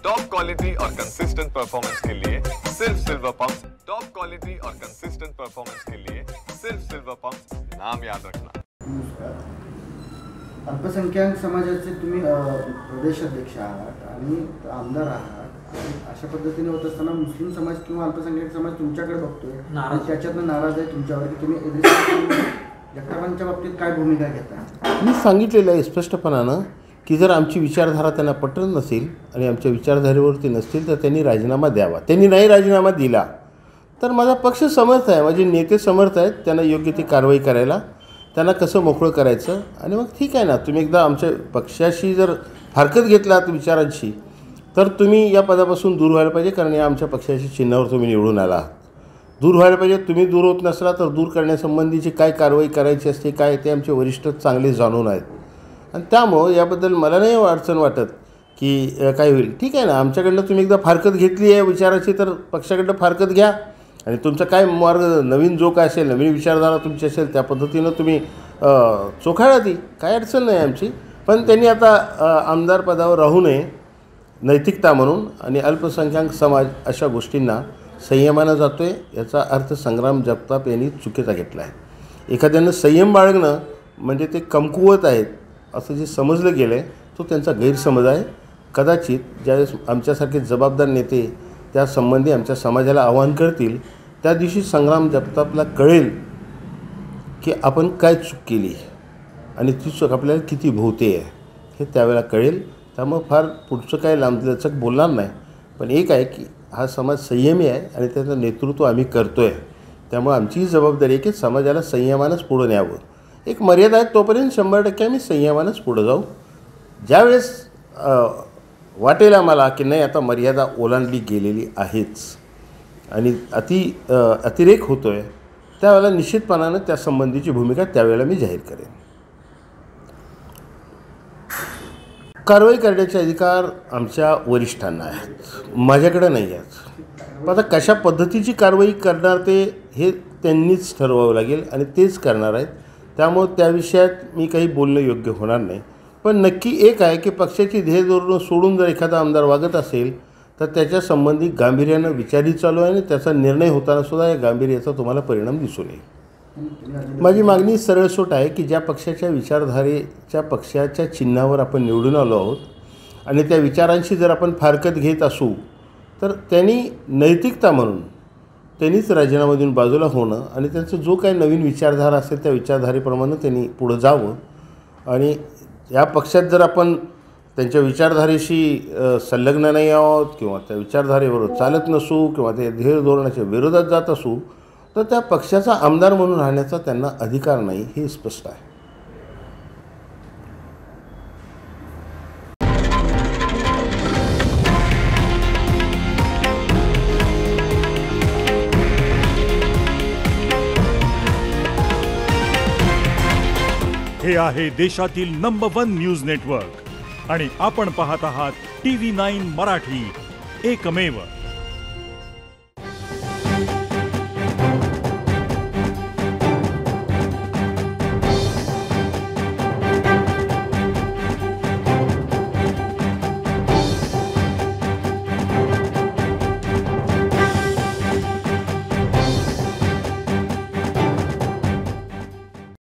Top quality और consistent performance के लिए सिर्फ सिल्वर पंप्स। टॉप क्वालिटी और कंसिस्टेंट परफॉर्मेंस के लिए सिर्फ सिल्वर पंप्स, नाम याद रखना। अल्पसंख्याक समाजाचे तुम्ही प्रदेशाध्यक्ष आहात आणि आमदार आहात। अशा पद्धतीने होत असताना मुस्लिम समाज किंवा अल्पसंख्याक समाज तुमच्याकडे बघतोय आणि त्याच्यातनं नाराज आहे तुमच्यावर की तुम्ही जगतापांच्या बाबतीत काय भूमिका घेता? मी सांगितलेलं आहे स्पष्टपणानं की जर आमची विचारधारा त्यांना पटत नसेल आणि आमच्या विचारधारेवरती नसतील तर त्यांनी राजीनामा द्यावा। त्यांनी नाही राजीनामा दिला तर माझा पक्ष समर्थ आहे, माझे नेते समर्थ आहेत त्यांना योग्य ती कारवाई करायला, त्यांना कसं मोकळं करायचं। आणि मग ठीक आहे ना, तुम्ही एकदा आमच्या पक्षाशी जर फारकत घेतलात विचारांशी तर तुम्ही या पदापासून दूर व्हायला पाहिजे, कारण या आमच्या पक्षाच्या चिन्हावर तुम्ही निवडून आला आहात। दूर व्हायला पाहिजे। तुम्ही दूर होत नसला तर दूर करण्यासंबंधीची काय कारवाई करायची असते काय ते आमचे वरिष्ठ चांगले जाणून आहेत आणि त्यामुळं याबद्दल मला नाही अडचण वाटत की काय होईल। ठीक आहे ना, आमच्याकडनं तुम्ही एकदा फारकत घेतली आहे विचाराची तर पक्षाकडनं फारकत घ्या आणि तुमचा काय मार्ग नवीन जो काय असेल, नवीन विचारधारा तुमची असेल त्या पद्धतीनं तुम्ही चोखाळा ती, काय अडचण नाही आमची। पण त्यांनी आता आमदार पदावर राहू नये नैतिकता म्हणून, आणि अल्पसंख्याक समाज अशा गोष्टींना संयमानं जातो आहे याचा अर्थ संग्राम जगताप यांनी चुकीचा घेतला आहे। एखाद्यानं संयम बाळगणं म्हणजे ते कमकुवत आहेत असं जे समजलं गेलं आहे तो त्यांचा गैरसमज आहे। कदाचित ज्यावेळेस आमच्यासारखे जबाबदार नेते त्यासंबंधी आमच्या समाजाला आवाहन करतील त्या दिवशी संग्राम जगतापला कळेल की आपण काय चूक केली आणि ती चूक आपल्याला किती भोवते आहे हे त्यावेळेला कळेल। त्यामुळे फार पुढचं काय लांबलचक बोलणार नाही, पण एक आहे की हा समाज संयमी आहे आणि त्याचं नेतृत्व आम्ही करतो आहे। त्यामुळे आमची ही जबाबदारी आहे की समाजाला संयमानंच पुढं न्यावं। एक मर्यादा आहे तोपर्यंत 100% आम्ही संयमानंच पुढं जाऊ। ज्यावेळेस वाटेल आम्हाला की नाही आता मर्यादा ओलांडली गेलेली आहेच आणि अतिरेक होतो आहे त्यावेळेला निश्चितपणानं त्यासंबंधीची भूमिका त्यावेळेला मी जाहीर करेन। कारवाई करण्याचे अधिकार आमच्या वरिष्ठांना आहेत, माझ्याकडे नाही आहेत। पण आता कशा पद्धतीची कारवाई करणार ते हे त्यांनीच ठरवावं लागेल आणि तेच करणार आहेत। त्यामुळे त्या विषयात मी काही बोलणं योग्य होणार नाही। पण नक्की एक आहे की पक्षाची ध्येय धोरणं सोडून जर एखादा आमदार वागत असेल तर त्याच्यासंबंधी गांभीर्यानं विचारही चालू आहे आणि त्याचा निर्णय होताना सुद्धा या गांभीर्याचा तुम्हाला परिणाम दिसून येईल। माझी मागणी सरळसोट आहे की ज्या पक्षाच्या विचारधारेच्या पक्षाच्या चिन्हावर आपण निवडून आलो आहोत आणि त्या विचारांशी जर आपण फारकत घेत असू तर त्यांनी नैतिकता म्हणून त्यांनीच राजीनामा देऊन बाजूला होणं आणि त्यांचं जो काही नवीन विचारधारा असेल त्या विचारधारेप्रमाणे त्यांनी पुढं जावं। आणि या पक्षात जर आपण त्यांच्या विचारधारेशी संलग्न नाही आहोत किंवा त्या विचारधारेबरोबर चालत नसू किंवा ते ध्येय धोरणाच्या विरोधात जात असू तर त्या पक्षाचा आमदार म्हणून राहण्याचा त्यांना अधिकार नाही, हे स्पष्ट आहे। हे आहे देशातील नंबर 1 न्यूज नेटवर्क आणि आपण पाहत आहात TV9 मराठी, एकमेव।